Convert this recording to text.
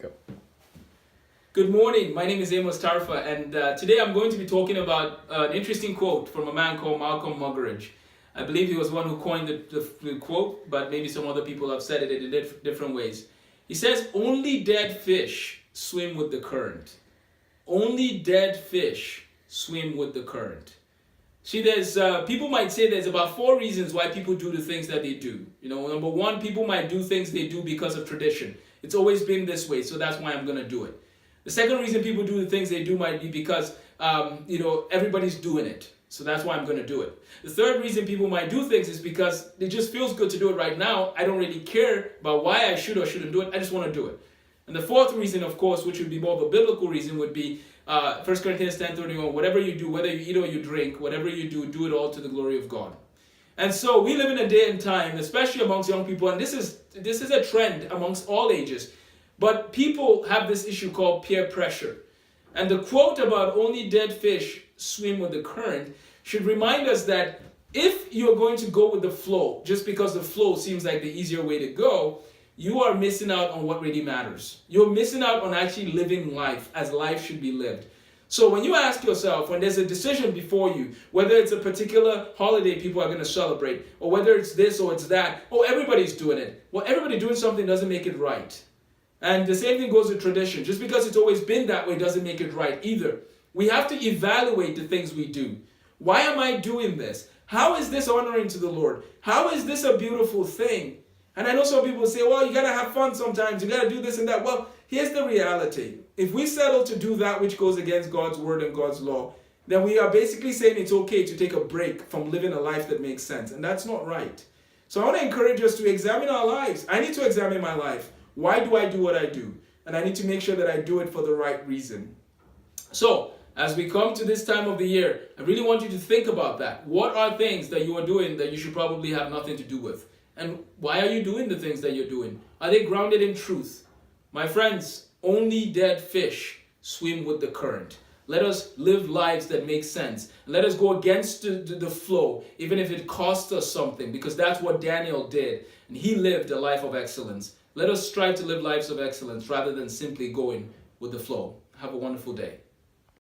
Go. Good morning, my name is Amos Tarfa, and today I'm going to be talking about an interesting quote from a man called Malcolm Muggeridge. I believe he was one who coined the quote, but maybe some other people have said it in different ways. He says, "Only dead fish swim with the current. Only dead fish swim with the current." See, there's people might say there's about 4 reasons why people do the things that they do. Number one, people might do things they do because of tradition. It's always been this way, so that's why I'm going to do it. The second reason people do the things they do might be because, everybody's doing it. So that's why I'm going to do it. The third reason people might do things is because it just feels good to do it right now. I don't really care about why I should or shouldn't do it. I just want to do it. And the fourth reason, of course, which would be more of a biblical reason, would be 1 Corinthians 10:31. Whatever you do, whether you eat or you drink, whatever you do it all to the glory of God. And so we live in a day and time, especially amongst young people, and this is a trend amongst all ages. But people have this issue called peer pressure. And the quote about only dead fish swim with the current should remind us that if you're going to go with the flow, just because the flow seems like the easier way to go, you are missing out on what really matters. You're missing out on actually living life as life should be lived. So when you ask yourself, when there's a decision before you, whether it's a particular holiday people are going to celebrate, or whether it's this or it's that, oh, everybody's doing it. Well, everybody doing something doesn't make it right. And the same thing goes with tradition. Just because it's always been that way doesn't make it right either. We have to evaluate the things we do. Why am I doing this? How is this honoring to the Lord? How is this a beautiful thing? And I know some people say, well, you got to have fun sometimes. You got to do this and that. Well, here's the reality. If we settle to do that which goes against God's word and God's law, then we are basically saying it's okay to take a break from living a life that makes sense. And that's not right. So I want to encourage us to examine our lives. I need to examine my life. Why do I do what I do? And I need to make sure that I do it for the right reason. So, as we come to this time of the year, I really want you to think about that. What are things that you are doing that you should probably have nothing to do with? And why are you doing the things that you're doing? Are they grounded in truth? My friends, only dead fish swim with the current. Let us live lives that make sense. Let us go against the flow, even if it costs us something, because that's what Daniel did. And he lived a life of excellence. Let us strive to live lives of excellence rather than simply going with the flow. Have a wonderful day.